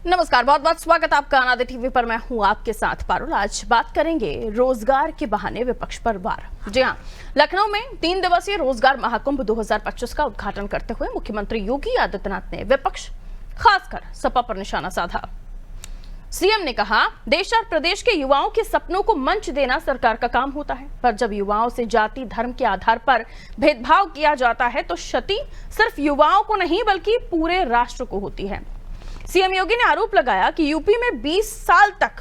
नमस्कार, बहुत बहुत स्वागत आपका अनादि टीवी पर। मैं हूं आपके साथ पारुल। आज बात करेंगे रोजगार के बहाने विपक्ष पर वार। जी हां, लखनऊ में 3 दिवसीय रोजगार महाकुंभ 2025 का उद्घाटन करते हुए मुख्यमंत्री योगी आदित्यनाथ ने विपक्ष खासकर सपा पर निशाना साधा। सीएम ने कहा, देश और प्रदेश के युवाओं के सपनों को मंच देना सरकार का काम होता है, पर जब युवाओं से जाति धर्म के आधार पर भेदभाव किया जाता है तो क्षति सिर्फ युवाओं को नहीं बल्कि पूरे राष्ट्र को होती है। सीएम योगी ने आरोप लगाया कि यूपी में 20 साल तक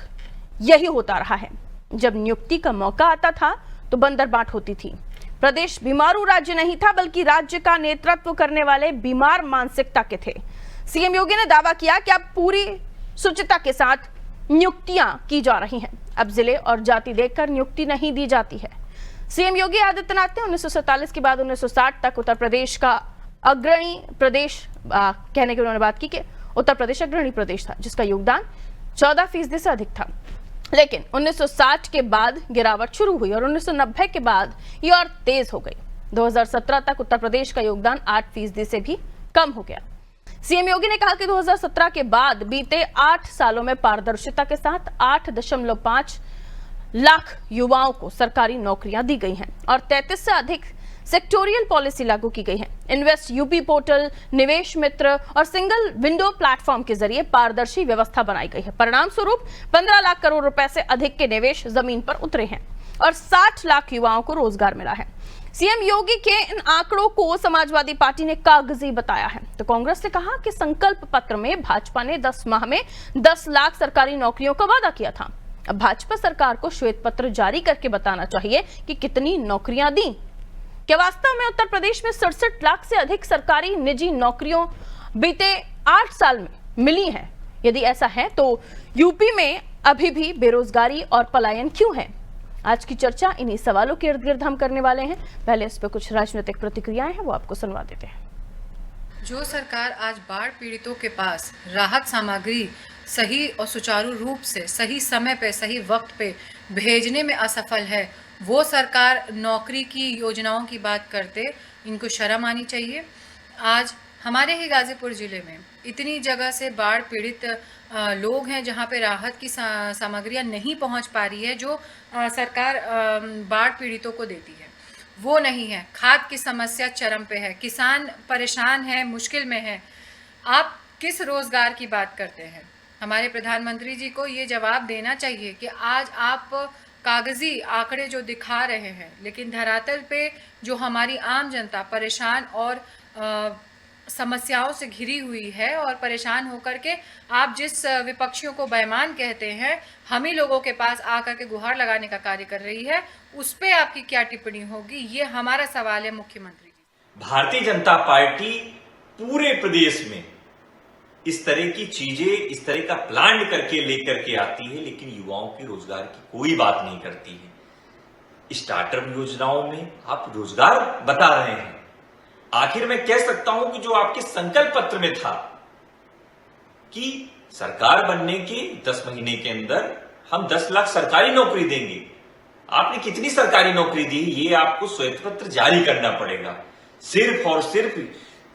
यही होता रहा है। जब नियुक्ति का मौका आता था तो बंदरबाट होती थी। प्रदेश बीमारू राज्य नहीं था बल्कि राज्य का नेतृत्व करने वाले बीमार मानसिकता के थे। सीएम योगी ने दावा किया कि अब पूरी शुचिता के साथ नियुक्तियां की जा रही हैं। अब जिले और जाति देखकर नियुक्ति नहीं दी जाती है। सीएम योगी आदित्यनाथ ने 1947 के बाद 1960 तक उत्तर प्रदेश का अग्रणी प्रदेश कहने की उन्होंने बात की कि उत्तर प्रदेश अग्रणी प्रदेश था जिसका योगदान 14% से अधिक था। लेकिन 1960 के बाद गिरावट शुरू हुई और 1990 के बाद ये और तेज हो गई। 2017 तक उत्तर प्रदेश का योगदान 8% से भी कम हो गया। सीएम योगी ने कहा कि 2017 के बाद बीते 8 सालों में पारदर्शिता के साथ 8.5 लाख युवाओं को सरकारी नौकरियां दी गई हैं और 33 से अधिक सेक्टोरियल पॉलिसी लागू की गई है। इन्वेस्ट यूपी पोर्टल, निवेश मित्र और सिंगल विंडो प्लेटफॉर्म के जरिए पारदर्शी व्यवस्था बनाई गई है। परिणाम स्वरूप 15 लाख करोड़ रुपए से अधिक के निवेश जमीन पर उतरे हैं और 60 लाख युवाओं को रोजगार मिला है। सीएम योगी के इन आंकड़ों को समाजवादी पार्टी ने कागजी बताया है तो कांग्रेस ने कहा कि संकल्प पत्र में भाजपा ने 10 माह में 10 लाख सरकारी नौकरियों का वादा किया था। अब भाजपा सरकार को श्वेत पत्र जारी करके बताना चाहिए कि कितनी नौकरियां दी। क्या वास्तव में उत्तर प्रदेश में 67 लाख से अधिक सरकारी निजी नौकरियों बीते 8 साल में मिली हैं? यदि ऐसा है तो यूपी में अभी भी बेरोजगारी और पलायन क्यों है? आज की चर्चा इन्हीं सवालों के इर्द गिर्द हम करने वाले हैं। पहले इस पर कुछ राजनीतिक प्रतिक्रियाएं हैं, वो आपको सुनवा देते हैं। जो सरकार आज बाढ़ पीड़ितों के पास राहत सामग्री सही और सुचारू रूप से सही समय पे सही वक्त पे भेजने में असफल है, वो सरकार नौकरी की योजनाओं की बात करते इनको शर्म आनी चाहिए। आज हमारे ही गाजीपुर ज़िले में इतनी जगह से बाढ़ पीड़ित लोग हैं जहां पे राहत की सामग्रियां नहीं पहुंच पा रही है जो सरकार बाढ़ पीड़ितों को देती है, वो नहीं है। खाद की समस्या चरम पे है, किसान परेशान है, मुश्किल में है। आप किस रोजगार की बात करते हैं? हमारे प्रधानमंत्री जी को ये जवाब देना चाहिए कि आज आप कागजी आंकड़े जो दिखा रहे हैं लेकिन धरातल पे जो हमारी आम जनता परेशान और समस्याओं से घिरी हुई है और परेशान होकर के आप जिस विपक्षियों को बेईमान कहते हैं, हम ही लोगों के पास आकर के गुहार लगाने का कार्य कर रही है, उस पे आपकी क्या टिप्पणी होगी? ये हमारा सवाल है मुख्यमंत्री जी। भारतीय जनता पार्टी पूरे प्रदेश में इस तरह की चीजें, इस तरह का प्लान करके लेकर के आती है, लेकिन युवाओं के रोजगार की कोई बात नहीं करती है। स्टार्टअप योजनाओं में आप रोजगार बता रहे हैं। आखिर मैं कह सकता हूं कि जो आपके संकल्प पत्र में था कि सरकार बनने के 10 महीने के अंदर हम 10 लाख सरकारी नौकरी देंगे, आपने कितनी सरकारी नौकरी दी? ये आपको श्वेत पत्र जारी करना पड़ेगा। सिर्फ और सिर्फ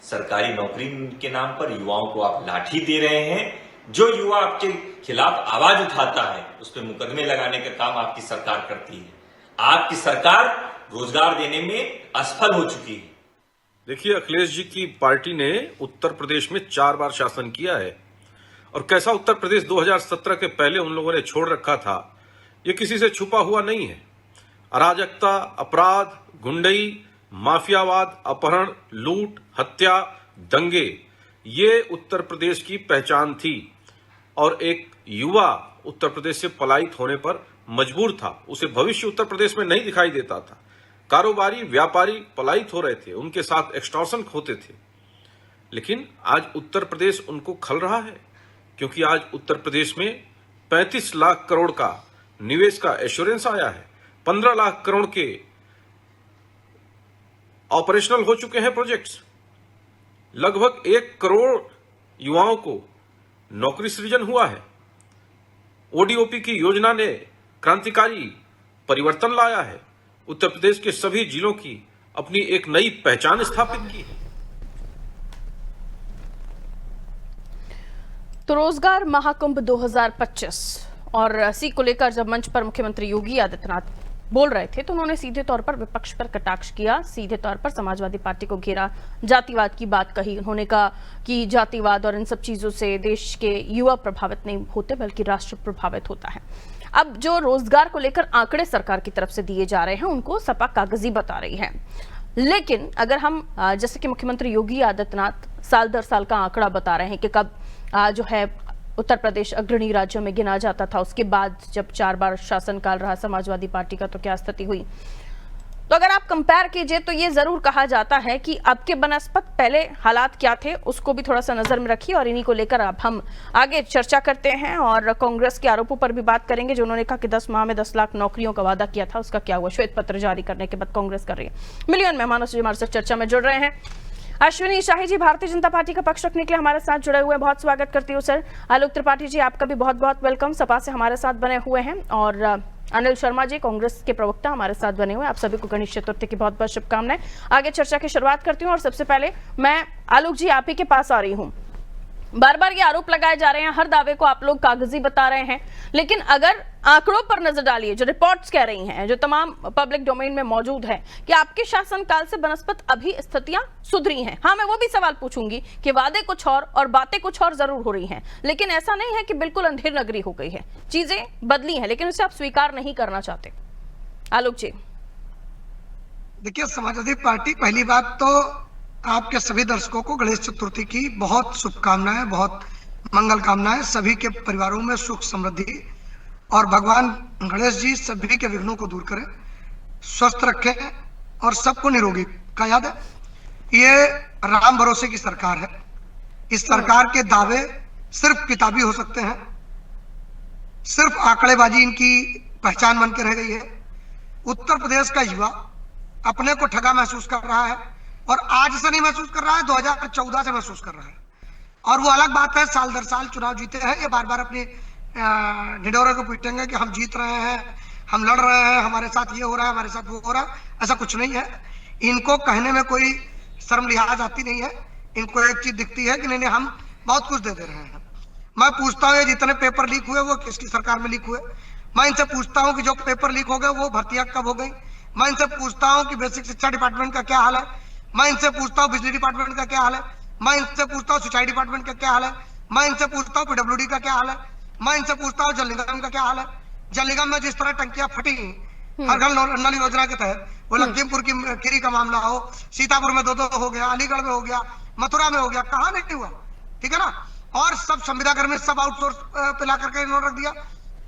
सरकारी नौकरी के नाम पर युवाओं को आप लाठी दे रहे हैं। जो युवा आपके खिलाफ आवाज उठाता है उस पर मुकदमे लगाने का काम आपकी सरकार करती है। आपकी सरकार रोजगार देने में असफल हो चुकी है। देखिए, अखिलेश जी की पार्टी ने उत्तर प्रदेश में 4 बार शासन किया है और कैसा उत्तर प्रदेश 2017 के पहले उन लोगों ने छोड़ रखा था, ये किसी से छुपा हुआ नहीं है। अराजकता, अपराध, गुंडई, माफियावाद, अपहरण, लूट, हत्या, दंगे, ये उत्तर प्रदेश की पहचान थी और एक युवा उत्तर प्रदेश से पलायित होने पर मजबूर था। उसे भविष्य उत्तर प्रदेश में नहीं दिखाई देता था। कारोबारी, व्यापारी पलायित हो रहे थे, उनके साथ एक्सटॉर्शन होते थे। लेकिन आज उत्तर प्रदेश उनको खल रहा है क्योंकि आज उत्तर प्रदेश में 35 लाख करोड़ का निवेश का एश्योरेंस आया है। 15 लाख करोड़ के ऑपरेशनल हो चुके हैं प्रोजेक्ट्स। लगभग 1 करोड़ युवाओं को नौकरी सृजन हुआ है। ओडीओपी की योजना ने क्रांतिकारी परिवर्तन लाया है। उत्तर प्रदेश के सभी जिलों की अपनी एक नई पहचान स्थापित की है। तो रोजगार महाकुंभ 2025 और इसी को लेकर जब मंच पर मुख्यमंत्री योगी आदित्यनाथ बोल रहे थे तो उन्होंने सीधे तौर पर विपक्ष पर कटाक्ष किया, सीधे तौर पर समाजवादी पार्टी को घेरा, जातिवाद की बात कही। उन्होंने कहा कि जातिवाद और इन सब चीजों से देश के युवा प्रभावित नहीं होते बल्कि राष्ट्र प्रभावित होता है। अब जो रोजगार को लेकर आंकड़े सरकार की तरफ से दिए जा रहे हैं उनको सपा कागजी बता रही है, लेकिन अगर हम जैसे कि मुख्यमंत्री योगी आदित्यनाथ साल दर साल का आंकड़ा बता रहे हैं कि कब जो है उत्तर प्रदेश अग्रणी राज्यों में गिना जाता था, उसके बाद जब 4 बार शासनकाल रहा समाजवादी पार्टी का तो क्या स्थिति हुई। तो अगर आप कंपेयर कीजिए तो ये जरूर कहा जाता है कि अब के बनस्पत पहले हालात क्या थे उसको भी थोड़ा सा नजर में रखिए, और इन्हीं को लेकर अब हम आगे चर्चा करते हैं और कांग्रेस के आरोपों पर भी बात करेंगे। जो उन्होंने कहा कि 10 माह में 10 लाख नौकरियों का वादा किया था, उसका क्या हुआ। श्वेत पत्र जारी करने के बाद कांग्रेस कर रही है। मिलियन मेहमानों से हमारे साथ चर्चा में जुड़ रहे हैं। अश्विनी शाही जी भारतीय जनता पार्टी का पक्ष रखने के लिए हमारे साथ जुड़े हुए हैं, बहुत स्वागत करती हूँ सर। आलोक त्रिपाठी जी आपका भी बहुत बहुत वेलकम, सपा से हमारे साथ बने हुए हैं। और अनिल शर्मा जी कांग्रेस के प्रवक्ता हमारे साथ बने हुए हैं। आप सभी को गणेश चतुर्थी की बहुत बहुत शुभकामनाएं। आगे चर्चा की शुरुआत करती हूँ और सबसे पहले मैं आलोक जी आप ही के पास आ रही हूँ। बार बार ये आरोप लगाए जा रहे हैं, हर दावे को आप लोग कागजी बता रहे हैं, लेकिन अगर आंकड़ों पर नजर डालिए, जो रिपोर्ट्स कह रही हैं, जो तमाम पब्लिक डोमेन में मौजूद है कि आपके शासनकाल से बनस्पत अभी स्थितियां सुधरी हैं। हाँ, मैं वो भी सवाल पूछूंगी कि वादे कुछ और बातें कुछ और जरूर हो रही हैं, लेकिन ऐसा नहीं है कि बिल्कुल अंधेर नगरी हो गई है, चीजें बदली हैं, लेकिन उसे आप स्वीकार नहीं करना चाहते। आलोक जी देखिए, समाजवादी पार्टी, पहली बात तो आपके सभी दर्शकों को गणेश चतुर्थी की बहुत शुभकामनाएं, बहुत मंगल कामनाएं। सभी के परिवारों में सुख समृद्धि और भगवान गणेश जी सभी के विघ्नों को दूर करें, स्वस्थ रखें और सबको निरोगी का याद है। ये राम भरोसे की सरकार है। इस सरकार के दावे सिर्फ किताबी हो सकते हैं, सिर्फ आंकड़ेबाजी इनकी पहचान बन के रह गई है। उत्तर प्रदेश का युवा अपने को ठगा महसूस कर रहा है, और आज से नहीं महसूस कर रहा है, 2014 से महसूस कर रहा है। और वो अलग बात है, साल दर साल चुनाव जीते हैं, ये बार बार अपनी ढिंढोरे को पीटेंगे कि हम जीत रहे हैं, हम लड़ रहे हैं, हमारे साथ ये हो रहा है, हमारे साथ वो हो रहा है। ऐसा कुछ नहीं है। इनको कहने में कोई शर्म लिहाज आती नहीं है। इनको एक चीज दिखती है कि नहीं नहीं, हम बहुत कुछ दे दे रहे हैं। मैं पूछता हूँ, ये जितने पेपर लीक हुए वो किसकी सरकार में लीक हुए? मैं इनसे पूछता हूँ कि जो पेपर लीक हो गए वो भर्तियां कब हो गई? मैं इनसे पूछता हूँ कि बेसिक शिक्षा डिपार्टमेंट का क्या हाल है? मैं इनसे पूछता हूँ बिजली डिपार्टमेंट का क्या हाल है? मैं इनसे पूछता हूँ सिंचाई डिपार्टमेंट का क्या हाल है? मैं इनसे पूछता हूँ पीडब्ल्यूडी का क्या हाल है? मैं इनसे पूछता हूँ जल निगम का क्या हाल है? जल निगम में जिस तरह टंकियां फटी हर घर नल योजना के तहत, वो लखीमपुर की खीरी का मामला हो, सीतापुर में 2 हो गया, अलीगढ़ में हो गया, मथुरा में हो गया, कहाँ नहीं हुआ? ठीक है ना। और सब संविदा कर्मी सब आउटसोर्स पे ला करके इन्होंने रख दिया।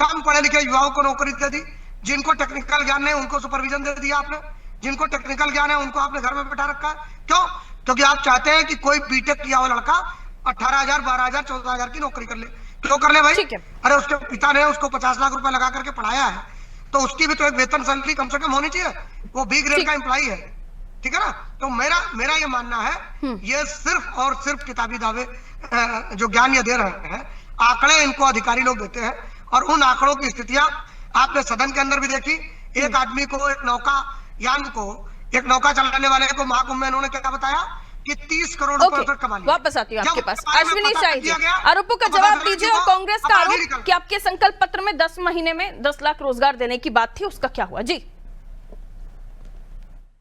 कम पढ़े लिखे युवाओं को नौकरी दे दी, जिनको टेक्निकल ज्ञान नहीं उनको सुपरविजन दे दिया आपने, जिनको टेक्निकल ज्ञान है उनको आपने घर में बैठा रखा है। क्यों? क्योंकि आप चाहते हैं कि कोई बीटेक किया हुआ लड़का 18,000, 12,000, 14,000 की नौकरी कर ले। क्यों कर ले भाई? अरे उसके पिता ने उसको 50 लाख रुपए लगा करके पढ़ाया है, तो उसकी भी तो एक वेतन सैलरी कम से कम होनी चाहिए। वो बी ग्रेड का एम्प्लॉई है, ठीक है ना। तो मेरा ये मानना है, ये सिर्फ और सिर्फ किताबी दावे जो ज्ञान ये दे रहे हैं, आंकड़े इनको अधिकारी लोग देते हैं, और उन आंकड़ों की स्थितियां आपने सदन के अंदर भी देखी। एक आदमी को, एक नौका चलाने वाले को महाकुंभ में इन्होंने क्या बताया कि 30 करोड़ रुपए कमा लिया। वापस आती हूँ आपके पास। अश्विनी शाही जी, आरोपों का जवाब दीजिए। और कांग्रेस का आरोप कि आपके संकल्प पत्र में 10 महीने में 10 लाख रोजगार देने की बात थी, उसका क्या हुआ? जी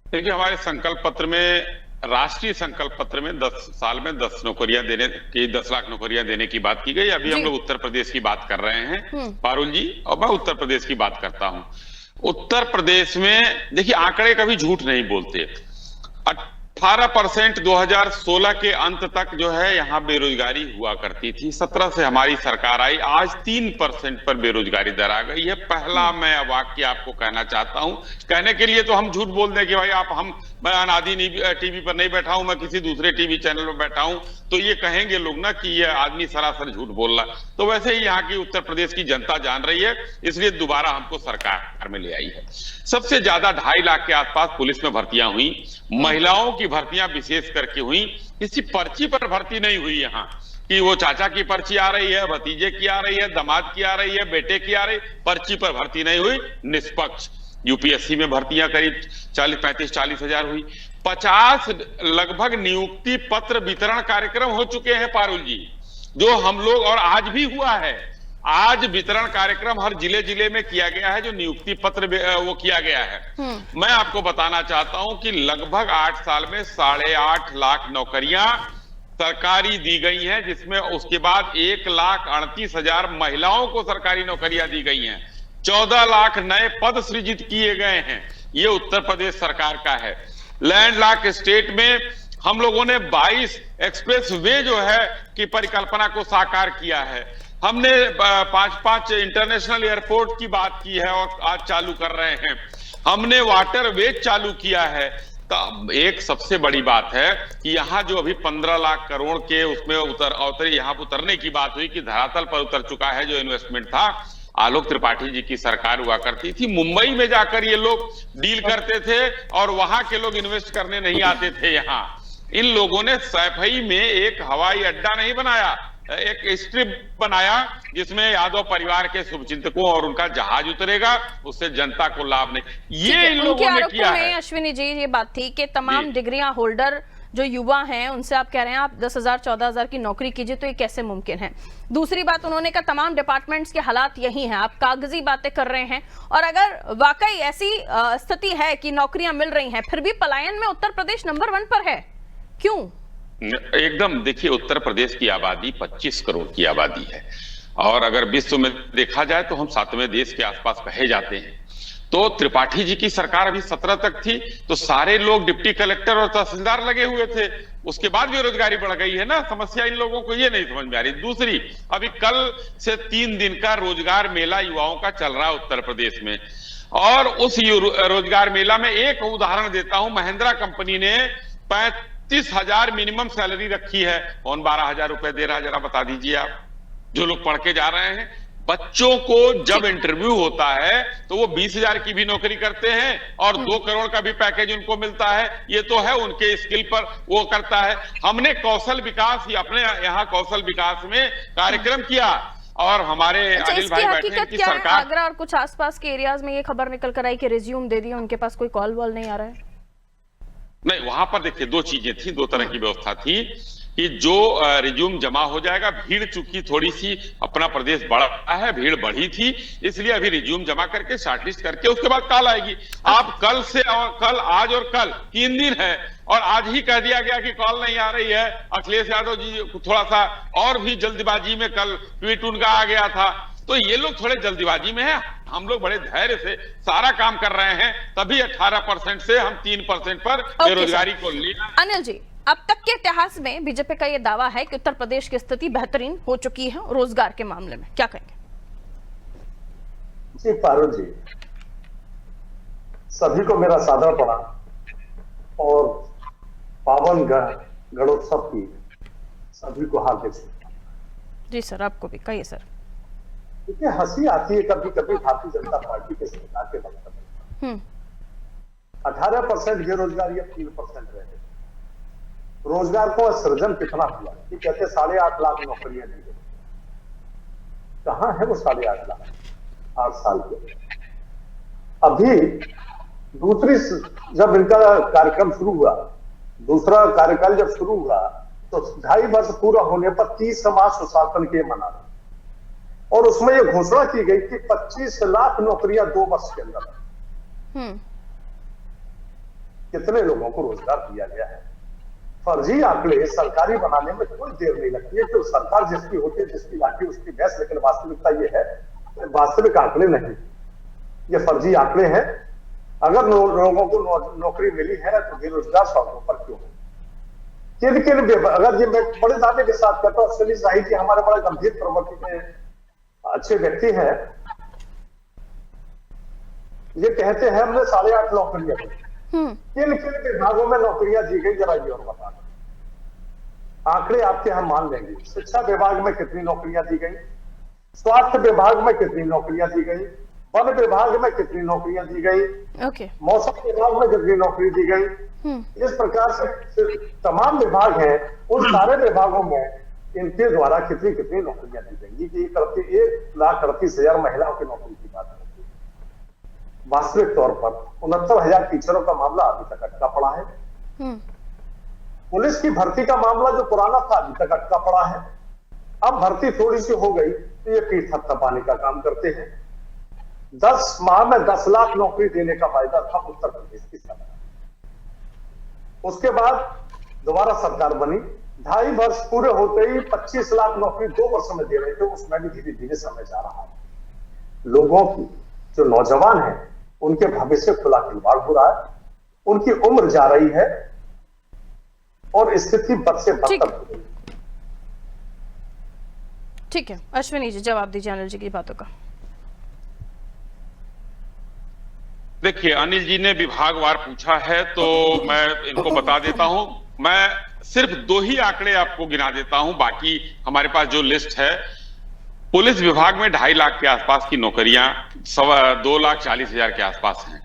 देखिए, हमारे संकल्प पत्र में, राष्ट्रीय संकल्प पत्र में 10 साल में 10 नौकरियां देने की, 10 लाख नौकरियां देने की बात की गई। अभी हम लोग उत्तर प्रदेश की बात कर रहे हैं पारुल जी, और मैं उत्तर प्रदेश की बात करता हूं। उत्तर प्रदेश में देखिए, आंकड़े कभी झूठ नहीं बोलते। 18% 2016 के अंत तक जो है यहाँ बेरोजगारी हुआ करती थी। 17 से हमारी सरकार आई, आज 3% पर बेरोजगारी दर आ गई है। पहला मैं वाक्य आपको कहना चाहता हूं। कहने के लिए तो हम झूठ बोल दें कि भाई मैं अनादि टीवी पर नहीं बैठा हूं, मैं किसी दूसरे टीवी चैनल पर बैठा हूं, तो ये कहेंगे लोग ना कि ये आदमी सरासर झूठ बोल रहा। तो वैसे ही यहाँ की उत्तर प्रदेश की जनता जान रही है, इसलिए दोबारा हमको सरकार में ले आई है। सबसे ज्यादा 2.5 लाख के आसपास पुलिस में भर्तियां हुई, महिलाओं की भर्तियां विशेष करके हुई। किसी पर्ची पर भर्ती नहीं हुई यहाँ कि वो चाचा की पर्ची आ रही है, भतीजे की आ रही है, दामाद की आ रही है, बेटे की आ रही, पर्ची पर भर्ती नहीं हुई, निष्पक्ष। यूपीएससी में भर्तियां करीब 35-40 हजार हुई। 50 लगभग नियुक्ति पत्र वितरण कार्यक्रम हो चुके हैं पारुल जी। जो हम लोग, और आज भी हुआ है, आज वितरण कार्यक्रम हर जिले जिले में किया गया है, जो नियुक्ति पत्र वो किया गया है। मैं आपको बताना चाहता हूं कि लगभग 8 साल में 8.5 लाख नौकरियां सरकारी दी गई हैं, जिसमें उसके बाद 1,38,000 महिलाओं को सरकारी नौकरियां दी गई हैं। 14 लाख नए पद सृजित किए गए हैं। ये उत्तर प्रदेश सरकार का है। लैंडलॉक स्टेट में हम लोगों ने 22 एक्सप्रेस वे जो है की परिकल्पना को साकार किया है। हमने 5 इंटरनेशनल एयरपोर्ट की बात की है और आज चालू कर रहे हैं। हमने वाटर वे चालू किया है। तो एक सबसे बड़ी बात है कि यहाँ जो अभी 15 लाख करोड़ के उसमें यहाँ उतरने की बात हुई कि धरातल पर उतर चुका है जो इन्वेस्टमेंट था। आलोक त्रिपाठी जी की सरकार हुआ करती थी, मुंबई में जाकर ये लोग डील करते थे और वहां के लोग इन्वेस्ट करने नहीं आते थे। यहाँ इन लोगों ने सैफई में एक हवाई अड्डा नहीं बनाया, एक स्ट्रिप बनाया जिसमें यादव परिवार के शुभचिंतकों और उनका जहाज उतरेगा, उससे जनता को लाभ नहीं। ये इन लोगों ने किया है। अश्विनी जी, ये बात थी कि तमाम डिग्रियां होल्डर जो युवा हैं उनसे आप कह रहे हैं आप 10,000 14,000 की नौकरी कीजिए, तो ये कैसे मुमकिन है? दूसरी बात, उन्होंने कहा तमाम डिपार्टमेंट्स के हालात यही हैं, आप कागजी बातें कर रहे हैं, और अगर वाकई ऐसी स्थिति है कि नौकरियां मिल रही हैं, फिर भी पलायन में उत्तर प्रदेश नंबर 1 पर है, क्यों? एकदम, देखिए उत्तर प्रदेश की आबादी 25 करोड़ की आबादी है और अगर विश्व में देखा जाए तो हम 7वें देश के आसपास कहे जाते हैं। तो त्रिपाठी जी की सरकार अभी 17 तक थी तो सारे लोग डिप्टी कलेक्टर और तहसीलदार लगे हुए थे, उसके बाद बेरोजगारी बढ़ गई है ना। समस्या इन लोगों को ये नहीं समझ में आ रही। दूसरी, अभी कल से 3 दिन का रोजगार मेला युवाओं का चल रहा है उत्तर प्रदेश में, और उस रोजगार मेला में एक उदाहरण देता हूं। महिंद्रा कंपनी ने 35,000 मिनिमम सैलरी रखी है, कौन 12,000 रुपए दे रहा है जरा बता दीजिए आप, जो लोग पढ़ के जा रहे हैं। बच्चों को जब इंटरव्यू होता है तो वो 20,000 की भी नौकरी करते हैं और 2 करोड़ का भी पैकेज उनको मिलता है। ये तो है उनके स्किल पर वो करता है। हमने कौशल विकास ही अपने यहाँ कौशल विकास में कार्यक्रम किया और हमारे अनिल भाई बैठे हैं कि सरकार आगरा और कुछ आसपास के एरियाज में ये खबर निकल कर आई कि रिज्यूम दे दिया, उनके पास कोई कॉल वॉल नहीं आ रहा है। नहीं, वहां पर देखिए 2 चीजें थी, 2 तरह की व्यवस्था थी कि जो रिज्यूम जमा हो जाएगा, भीड़ चूंकि थोड़ी सी अपना प्रदेश बड़ा है, भीड़ बढ़ी थी, इसलिए अभी रिज्यूम जमा करके शॉर्टलिस्ट करके उसके बाद कॉल आएगी। आप कल से और कल, आज और कल 3 दिन है और आज ही कह दिया गया कि कॉल नहीं आ रही है। अखिलेश यादव जी थोड़ा सा और भी जल्दबाजी में कल ट्वीट उनका आ गया था, तो ये लोग थोड़े जल्दबाजी में है। हम लोग बड़े धैर्य से सारा काम कर रहे हैं, तभी 18% से हम 3% पर बेरोजगारी को लिया। अनिल जी, अब तक के इतिहास में बीजेपी का यह दावा है कि उत्तर प्रदेश की स्थिति बेहतरीन हो चुकी है रोजगार के मामले में, क्या कहेंगे? जी पारुल जी, सभी को मेरा सादर प्रणाम और पावन गणोत्सव की सभी को हार्दिक शुभकामनाएं। जी सर, आपको भी कहिए सर। देखिए, हंसी आती है कभी कभी भारतीय जनता पार्टी के सरकार के वक्तव्य। 18% बेरोजगारी, अब 3% रहे। रोजगार को सृजन कितना हुआ? ये कहते 8.5 लाख नौकरियां दी गई, कहां है वो 8.5 लाख 8 साल के? अभी दूसरी, जब इनका कार्यक्रम शुरू हुआ, दूसरा कार्यकाल जब शुरू हुआ तो 2.5 वर्ष पूरा होने पर 30वां सुशासन के मना रहे और उसमें यह घोषणा की गई कि 25 लाख नौकरियां 2 वर्ष के अंदर। कितने लोगों को रोजगार दिया गया है? फर्जी आंकड़े सरकारी बनाने में कोई देर नहीं लगती है। तो सरकार जिसकी होती है, जिसकी लाठी उसकी भैंस, लेकिन वास्तविकता ये है, वास्तविक आंकड़े नहीं, ये फर्जी आंकड़े हैं। अगर लोगों को नौकरी मिली है तो बेरोजगार सड़कों पर क्यों? किन किन, अगर ये मैं बड़े दावे के साथ कहता हूँ, अश्विनी शाही जी हमारे बड़े गंभीर प्रवृत्ति के अच्छे व्यक्ति हैं, ये कहते हैं हमने 8.5 नौकरियां दी। किन किन विभागों में नौकरियां दी गई, जरा ये और बता दें। आंकड़े आपके हम मान लेंगे। शिक्षा विभाग में कितनी नौकरियां दी गई, स्वास्थ्य विभाग में कितनी नौकरियां दी गई, वन विभाग में कितनी नौकरियां दी गई, मौसम विभाग में कितनी नौकरी दी गई। इस प्रकार से तमाम विभाग हैं, उन सारे विभागों में इनके द्वारा कितनी कितनी नौकरियां दी गई। 1,38,000 महिलाओं की नौकरी की बात होती है। वास्तविक तौर पर 69,000 टीचरों का मामला अभी तक अटका पड़ा है। पुलिस की भर्ती का मामला जो पुराना था अभी तक अटका पड़ा है। अब भर्ती थोड़ी सी हो गई तो ये पीठ थपथपाने का काम करते हैं। 10 माह में 10 लाख नौकरी देने का वायदा था उत्तर प्रदेश की सरकार। उसके बाद दोबारा सरकार बनी, 2.5 वर्ष पूरे होते ही 25 लाख नौकरी 2 वर्षों में दे रहे थे। उसमें भी धीरे धीरे समय जा रहा है। लोगों की जो नौजवान है उनके भविष्य खुला खिलवाड़ हो रहा है, उनकी उम्र जा रही है और स्थिति बद से बदतर हो रही है। ठीक है, अश्विनी जी जवाब दीजिए अनिल जी की बातों का। देखिए, अनिल जी ने विभागवार पूछा है तो मैं इनको बता देता हूं। मैं सिर्फ 2 ही आंकड़े आपको गिना देता हूं, बाकी हमारे पास जो लिस्ट है, पुलिस विभाग में 2.5 लाख के आसपास की नौकरियां 2,40,000 के आसपास हैं।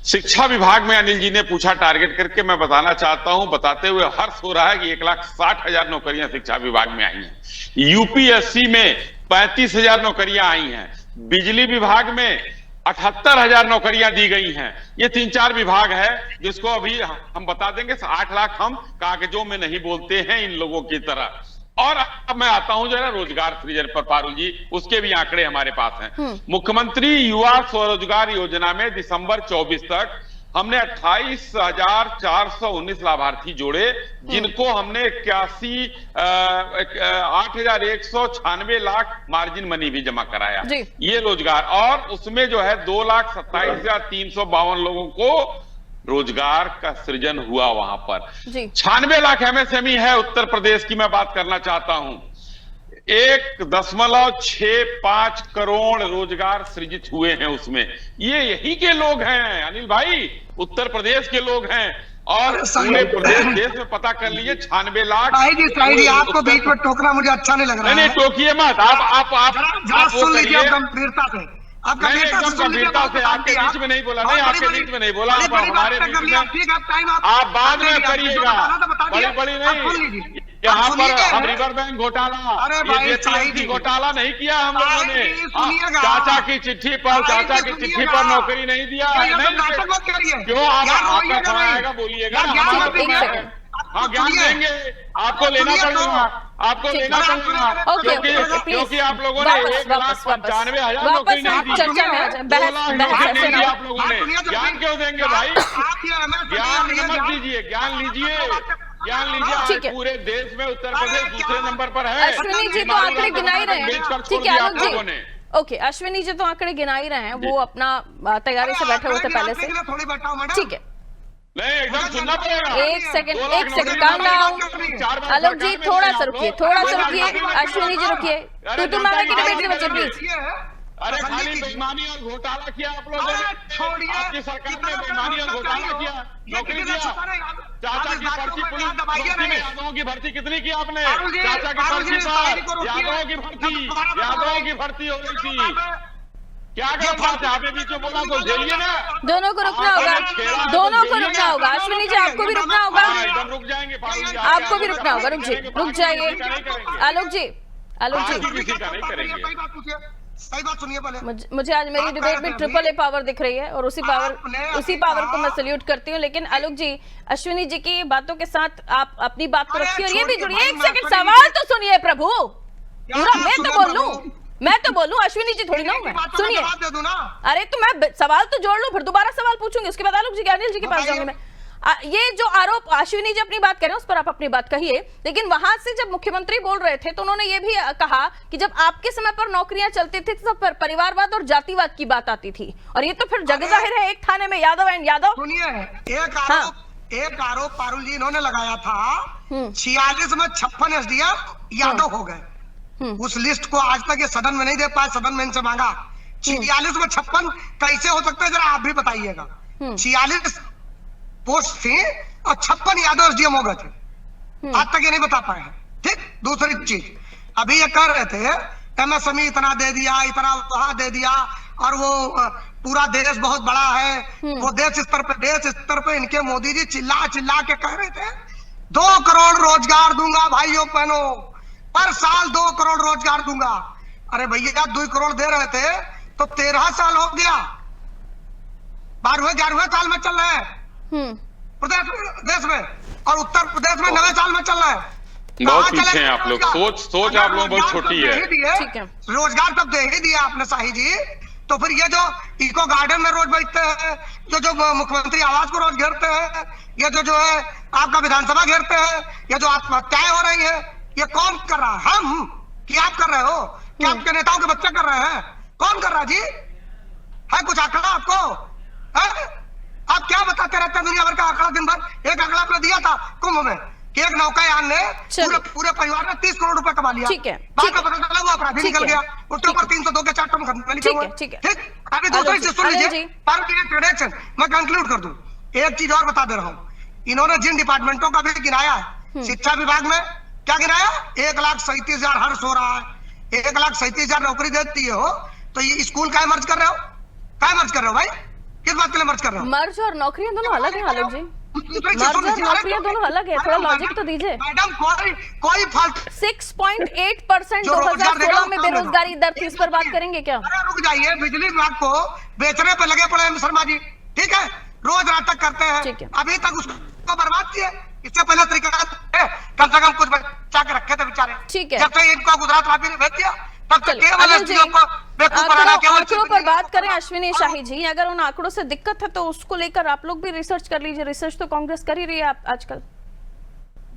शिक्षा विभाग में अनिल जी ने पूछा टारगेट करके, मैं बताना चाहता हूं, बताते हुए हर्ष हो रहा है कि 1,60,000 नौकरियां शिक्षा विभाग में आई हैं। यूपीएससी में 35,000 नौकरियां आई हैं। बिजली विभाग में 78,000 नौकरियां दी गई हैं। ये 3-4 विभाग है जिसको अभी हम बता देंगे। 8 लाख हम कागजों में नहीं बोलते हैं इन लोगों की तरह। और अब मैं आता हूं जो है रोजगार सृजन पर पारुल जी, उसके भी आंकड़े हमारे पास हैं। मुख्यमंत्री युवा स्वरोजगार योजना में दिसंबर 24 तक हमने 28,419 लाभार्थी जोड़े, जिनको हमने 8,196 लाख मार्जिन मनी भी जमा कराया। ये रोजगार, और उसमें जो है 2,27,352 लोगों को रोजगार का सृजन हुआ। वहां पर 96 लाख एमएसएमई है। उत्तर प्रदेश की मैं बात करना चाहता हूं, 1.65 करोड़ रोजगार सृजित हुए हैं उसमें। ये यही के लोग हैं अनिल भाई, उत्तर प्रदेश के लोग हैं। और पूरे प्रदेश देश में पता कर लीजिए 96 लाख। आपको बीच में टोकना मुझे अच्छा नहीं लग रहा है। नहीं टोकिए मत, आप सुन लीजिए गंभीरता से। एकदम गंभीरता से, आपके बीच में नहीं बोला, नहीं आपके बीच में नहीं बोला, हमारे बीच में आप बाद में करिएगा, बड़ी नहीं। यहाँ पर हम रिवर बैंक घोटाला, घोटाला नहीं किया हम लोगों ने। चाचा की चिट्ठी पर नौकरी नहीं दिया, क्यों? आपका समय आएगा बोलिएगा, हमारा हाँ ज्ञान देंगे, आपको लेना पड़ेगा, क्योंकि आप लोगों ने 1,95,000 नौकरी नहीं दी। 2 लाख नहीं दिया आप लोगों ने। ज्ञान क्यों देंगे भाई? ज्ञान मत दीजिए, ज्ञान लीजिए। आज पूरे देश में उत्तर प्रदेश दूसरे नंबर पर है। अश्विनी जी तो आंकड़े गिना ही रहे हैं। ठीक है आलोक जी, ओके, अश्विनी जी तो आंकड़े गिना ही रहे हैं, वो अपना तैयारी से बैठे हुए थे पहले से। ठीक है, नहीं एकदम सुनना पड़ेगा। एक सेकंड काम डाउन। आलोक जी थोड़ा सा रुकिए, अश्विनी जी रुकिए। तू मारा की डिबेट के बच्चे प्लीज। अरे खाली बेईमानी और घोटाला किया आप लोगों ने, आपकी सरकार ने बेईमानी और घोटाला किया, नौकरी दिया। चाचा की पर्ची पुलिस भर्ती में यादवों की भर्ती कितनी की आपने? चाचा की पर्ची पर यादवों की भर्ती हो गई थी। क्या कर बात है? आपने बीच में बोला तो झेलिए ना। दोनों को रुकना होगा, अश्विनी जी आपको भी रुकना होगा, एकदम रुक जाएंगे, आपको भी रुकना होगा। रुक जाइए आलोक जी किसी का नहीं करेंगे। सही बात सुनिए पहले। मुझे आज मेरी डिबेट में ट्रिपल ए पावर दिख रही है और उसी पावर को मैं सैल्यूट करती हूँ। लेकिन आलोक जी, अश्विनी जी की बातों के साथ आप अपनी बात को रखिए और ये भी जुड़िए। एक सेकंड, सवाल तो सुनिए प्रभु, पूरा मैं तो बोलूं, अश्विनी जी थोड़ी ना हूं मैं। सुनिए, अरे तो मैं सवाल तो जोड़ लूं, फिर दोबारा सवाल पूछूंगी, उसके बाद आलोक जी के अनिल जी के पास जाऊंगी मैं। ये जो आरोप अश्विनी जी अपनी बात कह रहे हैं उस पर आप अपनी बात कहिए। लेकिन वहां से जब मुख्यमंत्री बोल रहे थे तो उन्होंने ये भी कहा कि जब आपके समय पर नौकरियां चलती थी तो परिवारवाद और जातिवाद की बात आती थी, और ये तो फिर जग जाहिर है एक थाने में यादव एंड यादव। सुनिए, एक आरोप पारुल जी इन्होंने लगाया था, 46 में 56 एसडीएम यादव हो गए। उस लिस्ट को आज तक ये सदन में नहीं दे पाए, सदन में इनसे मांगा। 46 में 56 कैसे हो सकता है, जरा आप भी बताइएगा। 46 पोस्ट थी और 56 यादव एसडीएम हो गए थे, आज तक ये नहीं बता पाए हैं। ठीक, दूसरी चीज अभी ये कर रहे थे एमएसएमई इतना दे दिया, इतना वहां दे दिया, और वो पूरा देश बहुत बड़ा है, वो देश स्तर पे इनके मोदी जी चिल्ला के कह रहे थे 2 करोड़ रोजगार दूंगा भाइयों बहनों, पर साल 2 करोड़ रोजगार दूंगा। अरे भैया 2 करोड़ दे रहे थे तो 13 साल हो गया, 12वें साल में चल रहे हैं प्रदेश में, और उत्तर प्रदेश में 9वें साल में चल रहा है। बहुत पीछे हैं आप लोग, सोच आप लोग बहुत छोटी है। ठीक है। रोजगार तब दे ही दिया आपने शाही जी, तो फिर ये जो इको गार्डन में रोज बैठते हैं, जो मुख्यमंत्री आवास को रोज घेरते हैं, ये जो है आपका विधानसभा घेरते हैं, ये जो आत्महत्याएं हो रही है, ये कौन कर रहा है? हम कि आप कर रहे हो? क्या आपके नेताओं के बच्चे कर रहे हैं? कौन कर रहा है जी? है कुछ आंकड़ा आपको? है? आप क्या बताते रहते हैं दुनिया भर का आंकड़ा दिन भर? एक आंकड़ा आपने दिया था कुंभ में कि एक नौकायान ने पूरे परिवार ने 30 करोड़ रुपए कमा लिया। ठीक है, बाद में पता चला वो अपराधी निकल गया, उसके ऊपर 302 के 4 मुकदमे लिखे हुए। ठीक है। ठीक, अभी दूसरी चीज सुन लीजिए, प्रोडक्शन मैं कंक्लूड कर दूं। एक चीज और बता दे रहा हूँ, इन्होंने जिन डिपार्टमेंटों का भी गिनाया है, शिक्षा विभाग में क्या गिनाया? 1,37,000 हर्ष हो रहा है, 1,37,000 नौकरी देती हो, तो ये स्कूल काय मर्ज कर रहे हो? काय मर्ज कर रहे हो भाई? किस बात के लिए मर्ज कर रहे हो? मर्ज और नौकरियां दोनों अलग हैं आलोक जी, मर्ज और नौकरियां दोनों अलग है, थोड़ा लॉजिक तो दीजिए। मैडम कोई फाल्ट 6.8% 2016 में बेरोजगारी दर थी, इस पर बात करेंगे क्या? रुक जाइए, बिजली विभाग को बेचने पे लगे पड़े हैं शर्मा जी, ठीक है, रोज नाटक करते हैं, अभी तक उसको बर्बाद किए। इससे पहले तरीका कम से कम कुछ बचा के रखे थे बेचारे, ठीक है। जब से इनको गुजरात वापी ने भेज दिया तब तक आंकड़ों पर बात करें अश्विनी शाही जी, अगर उन आंकड़ों से दिक्कत है तो उसको लेकर आप लोग भी रिसर्च कर लीजिए, रिसर्च तो कांग्रेस कर ही रही है आजकल।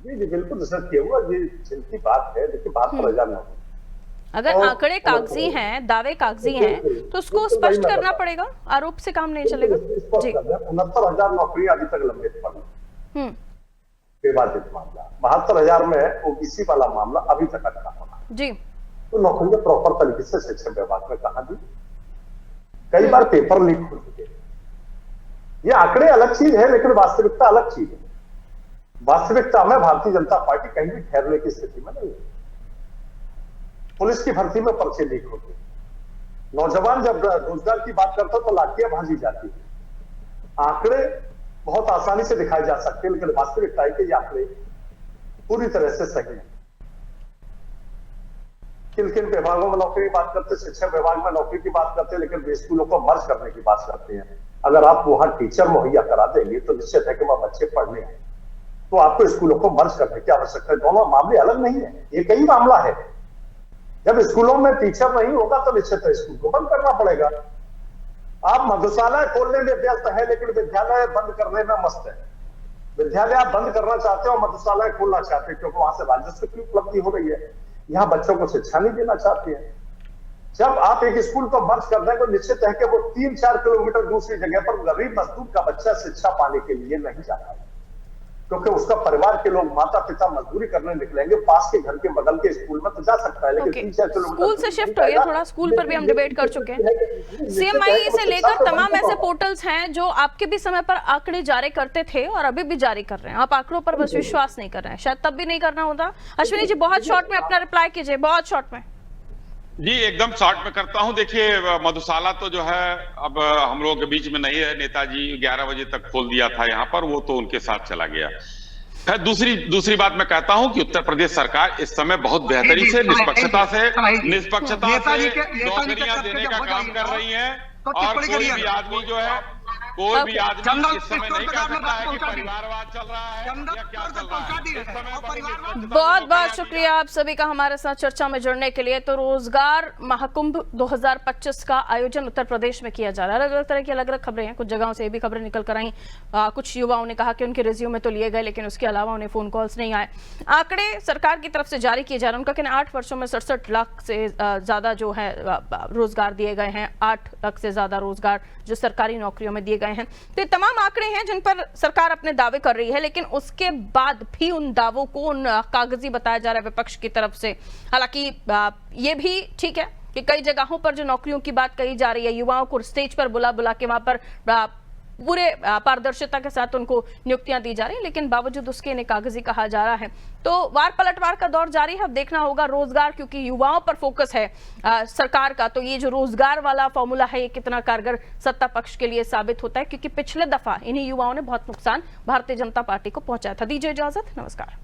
जी बिल्कुल रिसर्च किया हुआ, ये चिंता बात है, देखिए 72,000 नौकरी, अगर आंकड़े कागजी हैं, दावे कागजी हैं, तो उसको स्पष्ट करना पड़ेगा, आरोप से काम नहीं चलेगा जी। 69,000 नौकरी अभी तक लंबित पड़ी, विवादित मामला 72,000 में ओबीसी वाला मामला अभी तक अटका होना जी। तो नौकरियां प्रॉपर तरीके से शिक्षा विभाग में कहा दी, कई बार पेपर लीक हो चुके। ये आंकड़े अलग चीज है, लेकिन वास्तविकता अलग चीज है। वास्तविकता में भारतीय जनता पार्टी कहीं भी ठहरने की स्थिति में नहीं है। पुलिस की भर्ती में पर्चे लीक होते, नौजवान जब रोजगार की बात करता तो लाठियां भाजी जाती है। आंकड़े बहुत आसानी से दिखाए जा सकते हैं, लेकिन वास्तविकता है कि ये आंकड़े पूरी तरह से सही है। किन किन विभागों में नौकरी की बात करते हैं, शिक्षा विभाग में नौकरी की बात करते हैं, लेकिन वे स्कूलों को मर्ज करने की बात करते हैं। अगर आप वहां टीचर मुहैया करा देंगे तो निश्चित है कि वहां बच्चे पढ़ने आए, तो आपको स्कूलों को मर्ज करने की आवश्यकता है। दोनों मामले अलग नहीं है, एक ही मामला है। जब स्कूलों में टीचर नहीं होगा तो निश्चित है स्कूल को बंद करना पड़ेगा। आप मधुशाला खोलने में व्यस्त है, लेकिन विद्यालय बंद करने में मस्त है। विद्यालय आप बंद करना चाहते हो, मधुशाला खोलना चाहते हैं, क्योंकि वहां से राजस्व की उपलब्धि हो रही है। यहाँ बच्चों को शिक्षा नहीं देना चाहते हैं। जब आप एक स्कूल को मर्ज कर देंगे तो निश्चित है कि वो 3-4 किलोमीटर दूसरी जगह पर गरीब मजदूर का बच्चा शिक्षा पाने के लिए नहीं जाता, क्योंकि उसका परिवार के लोग माता पिता मजदूरी करने निकलेंगे, पास के घर के बगल के स्कूल में तो जा सकता है, लेकिन 3-4 किलोमीटर स्कूल से शिफ्ट होइए थोड़ा, स्कूल पर भी हम डिबेट कर चुके हैं। सीएमआई से लेकर तमाम ऐसे पोर्टल्स हैं जो आपके भी समय पर आंकड़े जारी करते थे और अभी भी जारी कर रहे हैं, आप आंकड़ों पर बस विश्वास नहीं कर रहे हैं, शायद तब भी नहीं करना होता। अश्विनी जी बहुत शॉर्ट में अपना रिप्लाई कीजिए, बहुत शॉर्ट में। जी एकदम शॉर्ट में करता हूं। देखिए मधुशाला तो जो है अब हम लोगों के बीच में नहीं है, नेताजी 11 बजे तक खोल दिया था यहाँ पर, वो तो उनके साथ चला गया। फिर दूसरी बात मैं कहता हूं कि उत्तर प्रदेश सरकार इस समय बहुत बेहतरी से निष्पक्षता से नौकरियां देने का काम कर रही है, और कोई भी आदमी जो है इस समय नहीं कह सकता है कि परिवारवाद चल रहा है या क्या चल रहा है। बहुत बहुत शुक्रिया आप सभी का हमारे साथ चर्चा में जुड़ने के लिए। तो रोजगार महाकुंभ 2025 का आयोजन उत्तर प्रदेश में किया जा रहा है। अलग अलग तरह की अलग अलग खबरें हैं, कुछ जगहों से ये भी खबरें निकल कर आई। कुछ युवाओं ने कहा कि उनके रिज्यूमे तो लिए गए, लेकिन उसके अलावा उन्हें फोन कॉल्स नहीं आए। आंकड़े सरकार की तरफ से जारी किए जा रहे हैं, उनका कहना 8 वर्षों में 67 लाख से ज्यादा जो है रोजगार दिए गए हैं, 8 लाख से ज्यादा रोजगार जो सरकारी नौकरियों में दिए गए हैं। तो ये तमाम आंकड़े हैं जिन पर सरकार अपने दावे कर रही है, लेकिन उसके बाद भी उन दावों को उन कागजी बताया जा रहा है विपक्ष की तरफ से। हालांकि ये भी ठीक है कि कई जगहों पर जो नौकरियों की बात कही जा रही है, युवाओं को स्टेज पर बुला के वहां पर पूरे पारदर्शिता के साथ उनको नियुक्तियां दी जा रही हैं, लेकिन बावजूद उसके इन्हें कागजी कहा जा रहा है। तो वार पलटवार का दौर जारी है। अब देखना होगा रोजगार, क्योंकि युवाओं पर फोकस है सरकार का, तो ये जो रोजगार वाला फॉर्मूला है ये कितना कारगर सत्ता पक्ष के लिए साबित होता है, क्योंकि पिछले दफा इन्हीं युवाओं ने बहुत नुकसान भारतीय जनता पार्टी को पहुंचाया था। दीजिए इजाजत, नमस्कार।